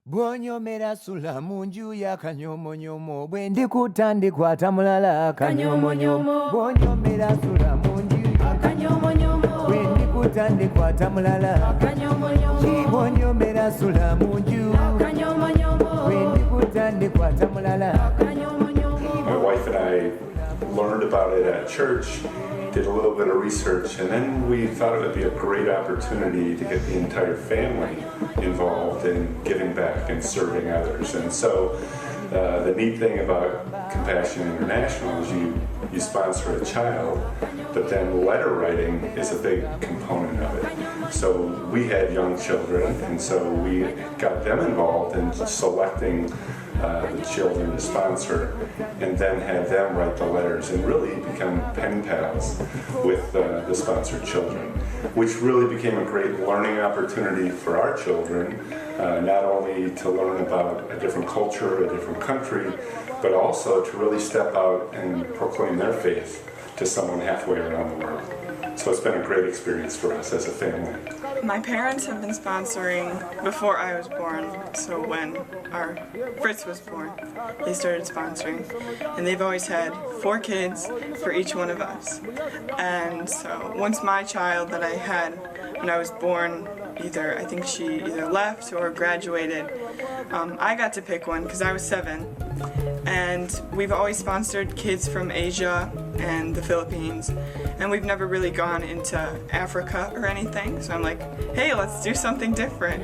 Bw'onyomera sula mu nju ya kanyomonyomo bwe ndikuta ndikwata mulala kanyomonyomo bw'onyomera sula mu nju ya kanyomonyomo bwe ndikuta ndikwata mulala kanyomonyomo bw'onyomera sula mu nju kanyomonyomo bwe ndikuta ndikwata mulala kanyomonyomo. My wife and I learned about it at church, did a little bit of research, and then we thought it would be a great opportunity to get the entire family involved in giving back and serving others. And so the neat thing about Compassion International is you sponsor a child, but then letter writing is a big component of it. So we had young children, and so we got them involved in selecting the children to sponsor, and then had them write the letters and really become pen pals with the sponsored children, which really became a great learning opportunity for our children, not only to learn about a different culture, a different country, but also to really step out and proclaim their faith to someone halfway around the world. So it's been a great experience for us as a family. My parents have been sponsoring before I was born, so when our Fritz was born, they started sponsoring. And they've always had 4 kids for each one of us. And so once my child that I had when I was born, I think she either left or graduated, I got to pick one because I was 7. And we've always sponsored kids from Asia and the Philippines, and we've never really gone into Africa or anything, so I'm like, hey, let's do something different.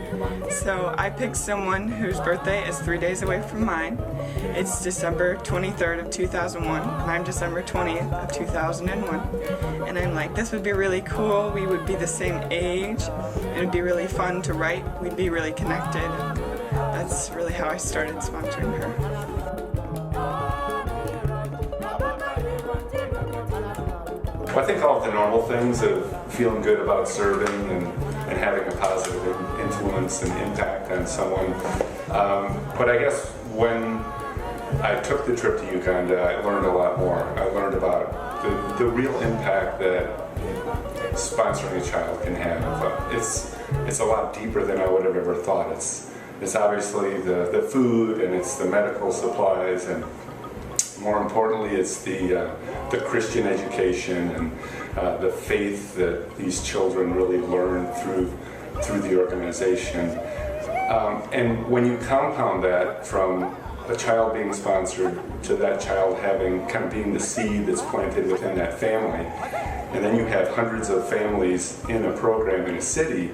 So I picked someone whose birthday is 3 days away from mine. It's December 23rd of 2001, and I'm December 20th of 2001. And I'm like, this would be really cool, we would be the same age, it would be really fun to write, we'd be really connected. That's really how I started sponsoring her. I think all of the normal things of feeling good about serving and having a positive influence and impact on someone. But I guess when I took the trip to Uganda, I learned a lot more. I learned about the real impact that sponsoring a child can have. It's a lot deeper than I would have ever thought. It's obviously the food, and it's the medical supplies, and more importantly, it's the Christian education and the faith that these children really learn through the organization. And when you compound that from a child being sponsored to that child being the seed that's planted within that family, and then you have hundreds of families in a program in a city,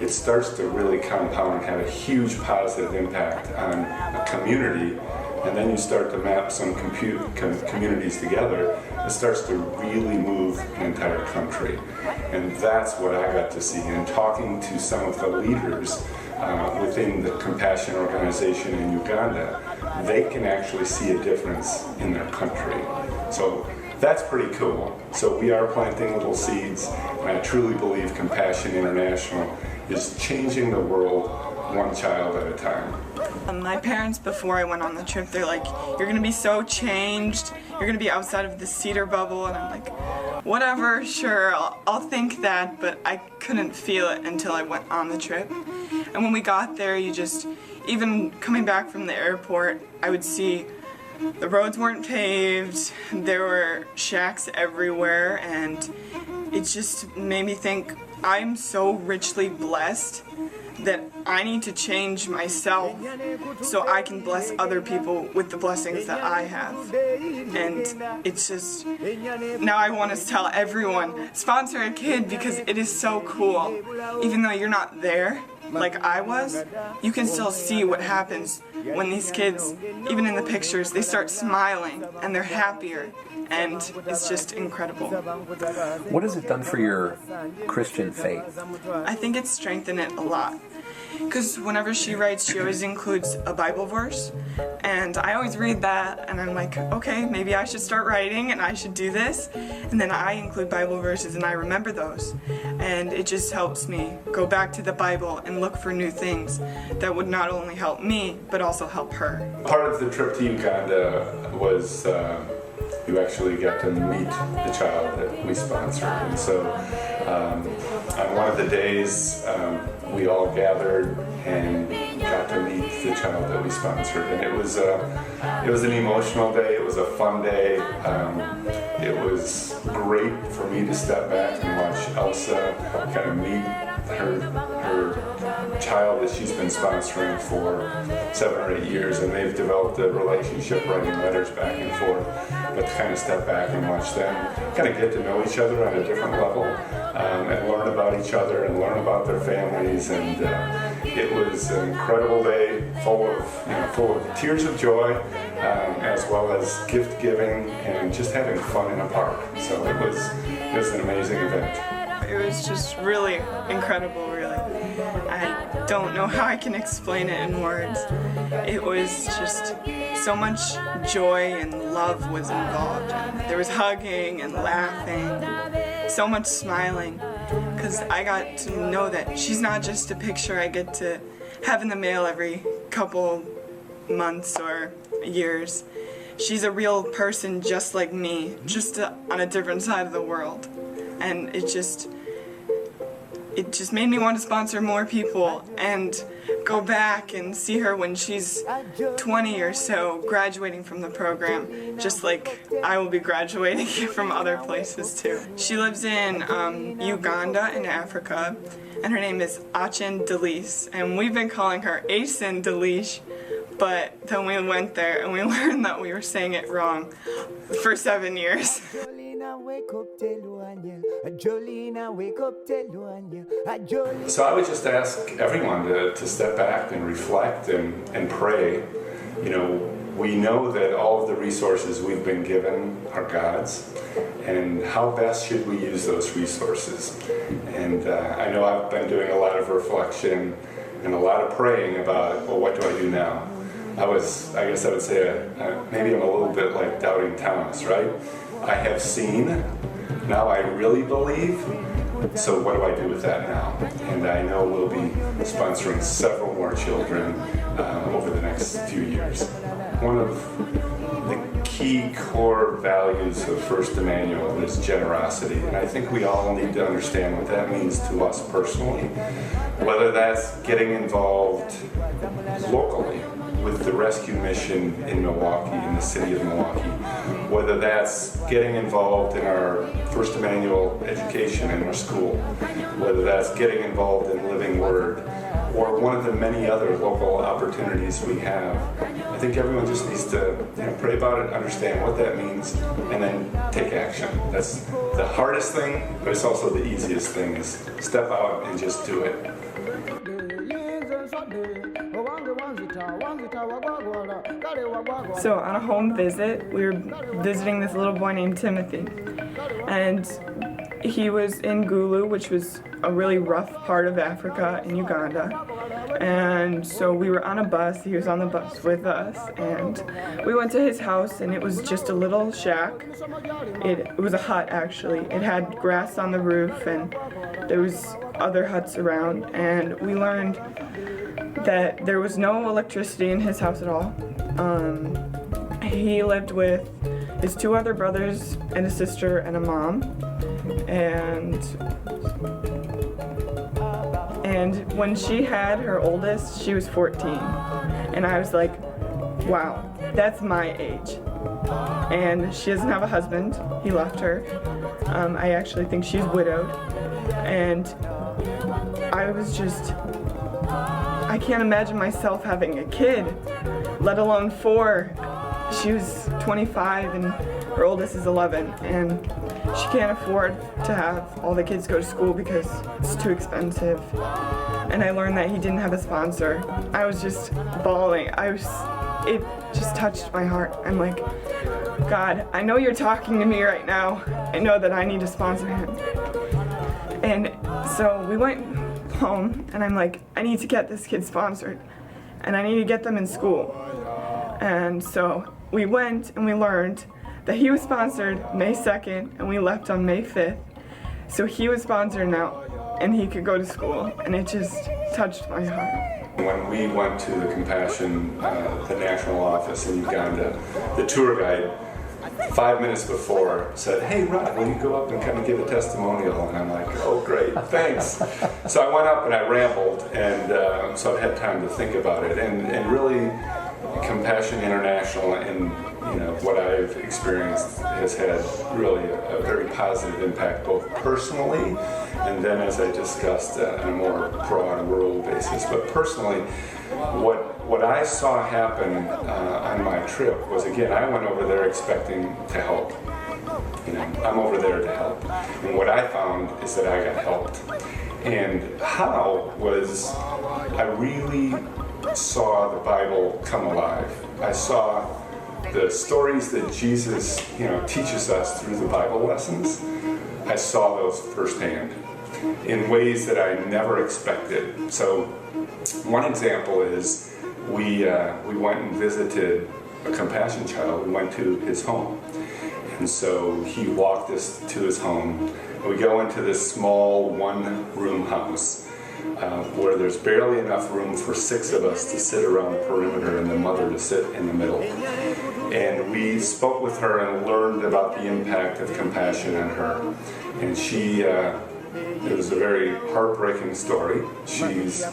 it starts to really compound and have a huge positive impact on a community. And then you start to map some communities together, it starts to really move an entire country. And that's what I got to see in talking to some of the leaders within the Compassion organization in Uganda. They can actually see a difference in their country. So that's pretty cool. So we are planting little seeds, and I truly believe Compassion International is changing the world one child at a time. My parents, before I went on the trip, they're like, you're gonna be so changed, you're gonna be outside of the cedar bubble, and I'm like, whatever, sure, I'll think that, but I couldn't feel it until I went on the trip. And when we got there, even coming back from the airport, I would see the roads weren't paved, there were shacks everywhere, and it just made me think, I'm so richly blessed that I need to change myself so I can bless other people with the blessings that I have. And it's just, now I want to tell everyone, sponsor a kid because it is so cool. Even though you're not there, like I was, you can still see what happens when these kids, even in the pictures, they start smiling and they're happier. And it's just incredible. What has it done for your Christian faith? I think it's strengthened it a lot. Because whenever she writes, she always includes a Bible verse. And I always read that, and I'm like, okay, maybe I should start writing, and I should do this. And then I include Bible verses, and I remember those. And it just helps me go back to the Bible and look for new things that would not only help me, but also help her. Part of the trip to Uganda was you actually got to meet the child that we sponsored. And so on one of the days, we all gathered and got to meet the child that we sponsored. And it was an emotional day. It was a fun day. It was great for me to step back and watch Elsa kind of meet her child that she's been sponsoring for 7 or 8 years, and they've developed a relationship, writing letters back and forth. But to kind of step back and watch them kind of get to know each other on a different level, and learn about each other and learn about their families, and it was an incredible day, full of tears of joy, as well as gift giving and just having fun in a park. So it was an amazing event. It was just really incredible, really. I don't know how I can explain it in words. It was just so much joy and love was involved. There was hugging and laughing, and so much smiling, because I got to know that she's not just a picture I get to have in the mail every couple months or years. She's a real person just like me, just on a different side of the world. And it just made me want to sponsor more people and go back and see her when she's 20 or so, graduating from the program, just like I will be graduating from other places too. She lives in Uganda in Africa, and her name is Achen Delis, and we've been calling her Asen Delis, but then we went there and we learned that we were saying it wrong for 7 years. So I would just ask everyone to step back and reflect and pray. You know, we know that all of the resources we've been given are God's, and how best should we use those resources? And I know I've been doing a lot of reflection and a lot of praying about, well, what do I do now? I guess I would say maybe I'm a little bit like doubting Thomas, right? I have seen, now I really believe, so what do I do with that now? And I know we'll be sponsoring several more children over the next few years. One of the key core values of First Emmanuel is generosity, and I think we all need to understand what that means to us personally, whether that's getting involved locally with the rescue mission in Milwaukee, in the city of Milwaukee, whether that's getting involved in our First Emmanuel education in our school, whether that's getting involved in Living Word, or one of the many other local opportunities we have. I think everyone just needs to pray about it, understand what that means, and then take action. That's the hardest thing, but it's also the easiest thing, is step out and just do it. So on a home visit, we were visiting this little boy named Timothy, and he was in Gulu, which was a really rough part of Africa in Uganda. And so we were on a bus, he was on the bus with us, and we went to his house, and it was just a little shack. It was a hut, actually. It had grass on the roof, and there was other huts around, and we learned that there was no electricity in his house at all. He lived with his 2 other brothers and a sister and a mom, and when she had her oldest, she was 14, and I was like, wow, that's my age. And she doesn't have a husband, he left her. I actually think she's widowed, and I was just, I can't imagine myself having a kid, let alone 4. She was 25 and her oldest is 11, and she can't afford to have all the kids go to school because it's too expensive. And I learned that he didn't have a sponsor. I was just bawling. It just touched my heart. I'm like, God, I know you're talking to me right now. I know that I need to sponsor him. And so we went home, and I'm like, I need to get this kid sponsored, and I need to get them in school. And so we went and we learned that he was sponsored May 2nd, and we left on May 5th. So he was sponsored now, and he could go to school, and it just touched my heart. When we went to the Compassion, the national office in Uganda, the tour guide 5 minutes before said, "Hey, Rod, will you go up and kind of give a testimonial?" And I'm like, "Oh, great, thanks." So I went up and I rambled, and so I've had time to think about it. And really, Compassion International and what I've experienced has had really a very positive impact, both personally and then, as I discussed, on a more broad world basis. But personally, what I saw happen on my trip was, again, I went over there expecting to help. I'm over there to help. And what I found is that I got helped. And how was I really saw the Bible come alive. I saw the stories that Jesus, teaches us through the Bible lessons. I saw those firsthand in ways that I never expected. So one example is we went and visited a compassion child. We went to his home. And so he walked us to his home. We go into this small one-room house where there's barely enough room for 6 of us to sit around the perimeter and the mother to sit in the middle. And we spoke with her and learned about the impact of compassion on her. And it was a very heartbreaking story. She's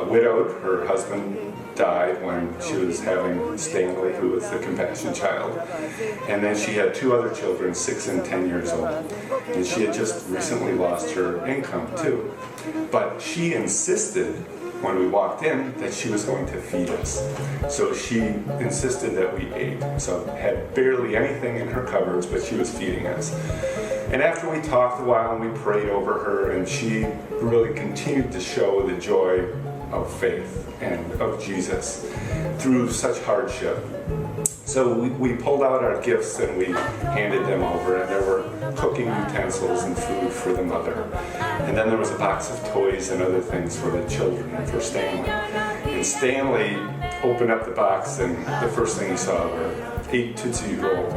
widowed. Her husband died when she was having Stanley, who was the compassion child. And then she had 2 other children, 6 and 10 years old. And she had just recently lost her income too. But she insisted when we walked in that she was going to feed us. So she insisted that we ate. So had barely anything in her cupboards, but she was feeding us. And after we talked a while and we prayed over her, and she really continued to show the joy of faith and of Jesus through such hardship. So we pulled out our gifts and we handed them over, and there were cooking utensils and food for the mother. And then there was a box of toys and other things for the children and for Stanley. And Stanley opened up the box, and the first thing he saw were 8 Tootsie Roll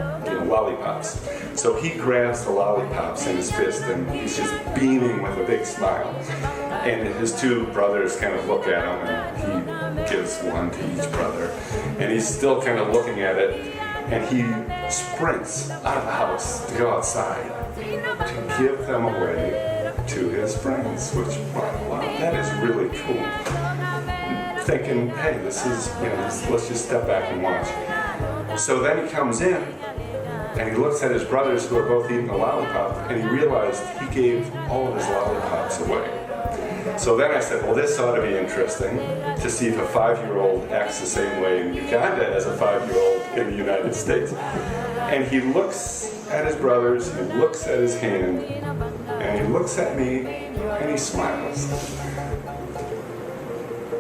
lollipops. So he grabs the lollipops in his fist, and he's just beaming with a big smile. And his 2 brothers kind of look at him, and he gives one to each brother. And he's still kind of looking at it, and he sprints out of the house to go outside to give them away to his friends, which, wow, that is really cool. Thinking, hey, this is, let's just step back and watch. So then he comes in, and he looks at his brothers who are both eating a lollipop, and he realized he gave all of his lollipops away. So then I said, well, this ought to be interesting to see if a 5-year-old acts the same way in Uganda as a 5-year-old in the United States. And he looks at his brothers, he looks at his hand, and he looks at me, and he smiles.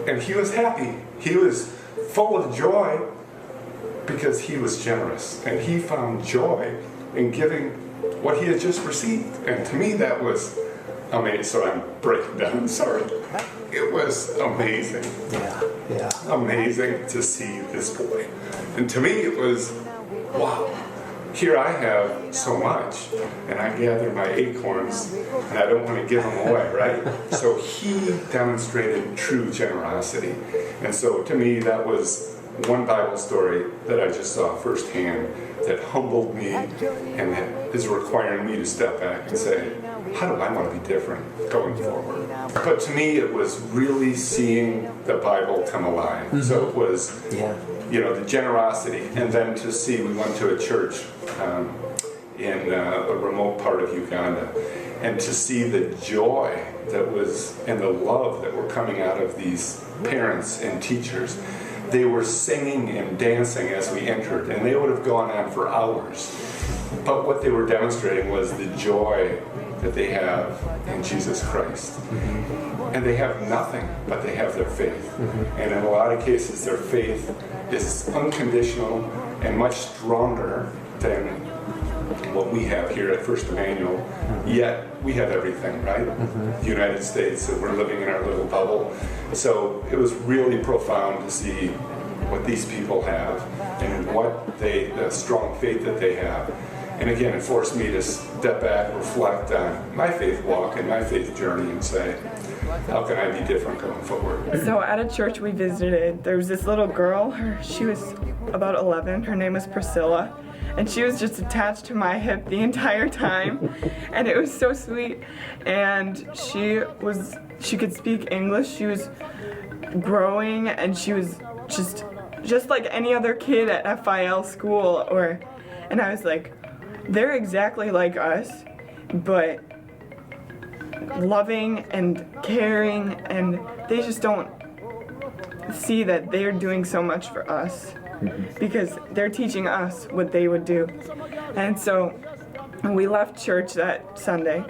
And he was happy. He was full of joy because he was generous. And he found joy in giving what he had just received. And to me, that was amazing. So I'm breaking down, sorry. It was amazing. Yeah. Amazing to see this boy. And to me, it was, wow. Here I have so much, and I gather my acorns, and I don't want to give them away, right? So he demonstrated true generosity. And so to me, that was one Bible story that I just saw firsthand that humbled me and that is requiring me to step back and say, how do I want to be different going forward? But to me, it was really seeing the Bible come alive. Mm-hmm. So it was, the generosity. And then to see, we went to a church in a remote part of Uganda, and to see the joy that was and the love that were coming out of these parents and teachers. They were singing and dancing as we entered, and they would have gone on for hours. But what they were demonstrating was the joy that they have in Jesus Christ. Mm-hmm. And they have nothing, but they have their faith. Mm-hmm. And in a lot of cases, their faith is unconditional and much stronger than what we have here at First Emmanuel. Mm-hmm. Yet we have everything, right? Mm-hmm. The United States, and we're living in our little bubble. So it was really profound to see what these people have and the strong faith that they have. And again, it forced me to step back, reflect on my faith walk and my faith journey and say, how can I be different going forward? So at a church we visited, there was this little girl. She was about 11. Her name was Priscilla. and she was just attached to my hip the entire time, and it was so sweet. And she could speak English. She was growing, and she was just like any other kid at FIL school, and I was like, they're exactly like us, but loving and caring, and they just don't see that they're doing so much for us because they're teaching us what they would do. And so we left church that Sunday,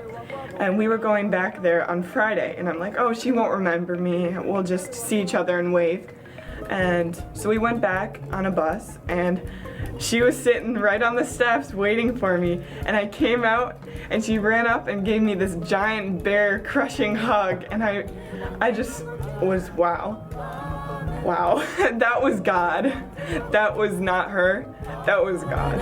and we were going back there on Friday, and I'm like, oh, she won't remember me, we'll just see each other and wave. And so we went back on a bus, and she was sitting right on the steps waiting for me, and I came out and she ran up and gave me this giant bear crushing hug, and I just was wow, that was God. That was not her, that was God.